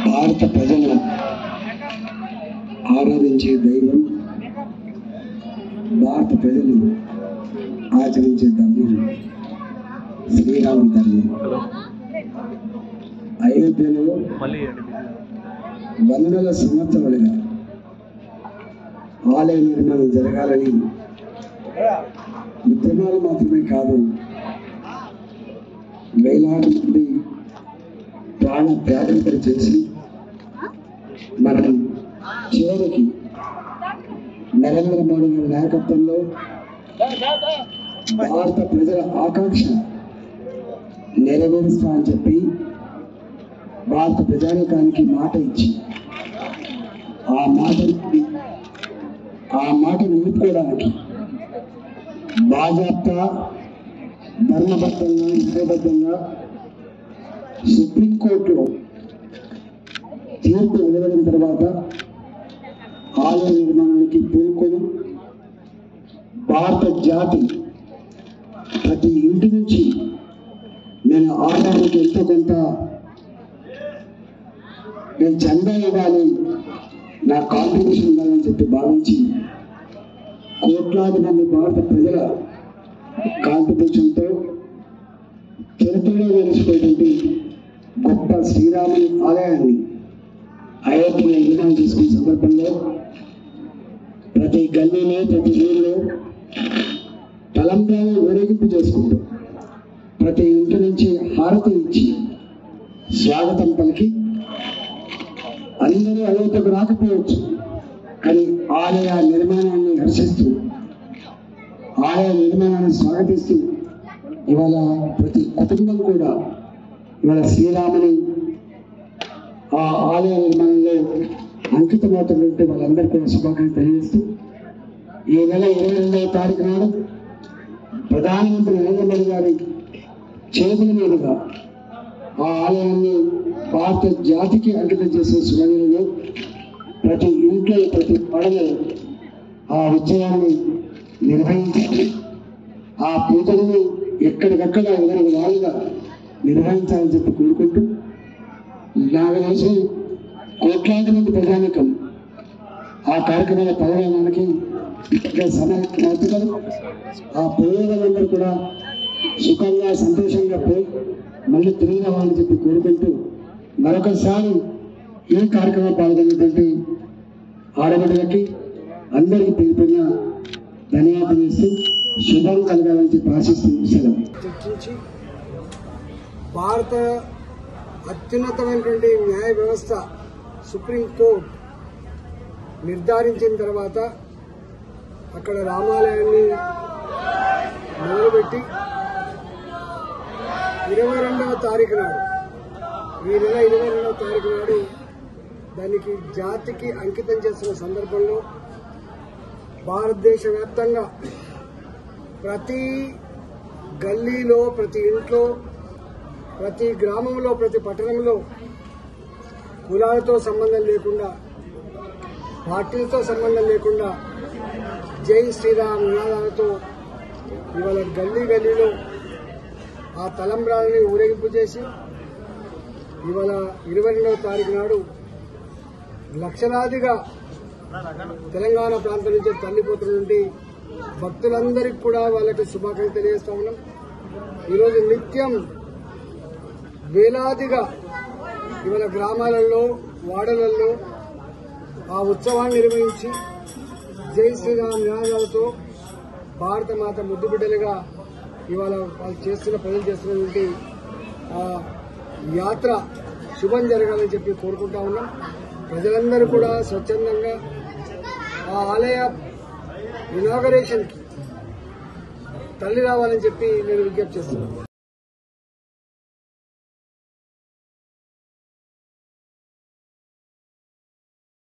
భారత ప్రజలు ఆరాధించే దైవం, భారత ప్రజలు ఆచరించే ధర్మం శ్రీరామ ధర్మం. అయోధ్యలో వందల సంవత్సరాలుగా ఆలయ నిర్మాణం జరగాలని ఉద్యమాలు మాత్రమే కాదు, వేలాది మంది ప్రాణ త్యాగం చేసి మనం చివరికి నరేంద్ర మోడీ గారి నాయకత్వంలో భారత ప్రజల ఆకాంక్ష నెరవేరుస్తా అని చెప్పి భారత ప్రజానికానికి మాట ఇచ్చి ఆ మాట నిలుపుకోవడానికి బాజాప్తా ధర్మబద్ధంగా న్యాయబద్ధంగా సుప్రీంకోర్టులో తీర్పు వెలువడిన తర్వాత ఆలయ నిర్మాణానికి పూనుకొని భారత జాతి ప్రతి ఇంటి నుంచి నేను ఆలయానికి ఎంతో కొంత నేను చందా ఇవ్వాలి, నా కాంట్రిబ్యూషన్ ఇవ్వాలని చెప్పి భావించి కోట్లాది మంది భారత ప్రజల కాంట్రిబ్యూషన్తో చరిత్రలో వెలిసిపోయేటువంటి గొప్ప శ్రీరాముని ఆలయాన్ని అయోధ్య నిర్మాణం చేసుకునే సందర్భంలో ప్రతి గల్లీలో ప్రతి ఊళ్ళో తలంబ్రాలను ఊరేగింపు చేసుకుంటూ ప్రతి ఇంటి నుంచి హారతి ఇచ్చి స్వాగతం పలికి అందరూ అయోధ్యకు రాకపోవచ్చు, కానీ ఆలయ నిర్మాణాన్ని హర్షిస్తూ ఆలయ నిర్మాణాన్ని స్వాగతిస్తూ ఇవాళ ప్రతి కుటుంబం కూడా ఇవాళ శ్రీరాముని ఆ ఆలయ నిర్మాణంలో అంకితమవుతున్నట్టు వాళ్ళందరికీ కూడా శుభాకాంక్షలు తెలియజేస్తూ ఈ నెల 22వ తారీఖు నాడు ప్రధానమంత్రి నరేంద్ర మోడీ గారి చేతుల మీదుగా ఆ ఆలయాన్ని భారత జాతికి అంకితం చేసే శుభదినంలో ప్రతి ఇంట్లో ప్రతి పడలో ఆ ఉత్సవాన్ని నిర్వహించాలి, ఆ పూజలను ఎక్కడికక్కడ ఎవరికి వారుగా నిర్వహించాలని చెప్పి కోరుకుంటూ నాకు తెలిసి కోట్లాది మంది ప్రజానికం ఆ కార్యక్రమాల పాల్గొనడానికి ఇక్కడ సమయం అవుతున్నారు. ఆ ప్రయోగాలందరూ కూడా సుఖంగా సంతోషంగా పోయి మళ్ళీ తిరిగి రావాలని చెప్పి కోరుకుంటూ మరొకసారి ఈ కార్యక్రమం పాల్గొనేటువంటి ఆడబిడ్డలకి అందరికీ పేరుపైన ధన్యవాదాలు ఇస్తూ శుభం కలగాలని చెప్పి ఆశిస్తూ చర్చించి భారత అత్యున్నతమైనటువంటి న్యాయ వ్యవస్థ సుప్రీంకోర్టు నిర్ధారించిన తర్వాత అక్కడ రామాలయాన్ని మొదలుపెట్టి 22వ తారీఖు నాడు ఈ నెల 22వ తారీఖు నాడు దానికి జాతికి అంకితం చేస్తున్న సందర్భంలో భారతదేశ వ్యాప్తంగా ప్రతి గల్లీలో ప్రతి ఇంట్లో ప్రతి గ్రామంలో ప్రతి పట్టణంలో కులాలతో సంబంధం లేకుండా పార్టీలతో సంబంధం లేకుండా జై శ్రీరామ్ నినాదాలతో ఇవాళ గల్లీ గల్లీలో ఆ తలంబ్రాలని ఊరేగింపు చేసి ఇవాళ 22వ తారీఖు నాడు లక్షలాదిగా తెలంగాణ ప్రాంతం నుంచి తల్లిపోతున్న నుండి భక్తులందరికీ కూడా వాళ్ళకి శుభాకాంక్షలు తెలియజేస్తా ఉన్నాం. ఈరోజు నిత్యం వేలాదిగా ఇవాళ గ్రామాలలో వాడలలో ఆ ఉత్సవాన్ని నిర్వహించి జై శ్రీరామ్ నినాదాలతో భారత మాత ముద్దు బిడ్డలుగా ఇవాళ వాళ్ళు ప్రజలు చేస్తున్నటువంటి ఆ యాత్ర శుభం జరగాలని చెప్పి కోరుకుంటా ఉన్నాం. ప్రజలందరూ కూడా స్వచ్ఛందంగా ఆ ఆలయ ఇనాగరేషన్కి తల్లి రావాలని చెప్పి నేను విజ్ఞప్తి చేస్తున్నాను.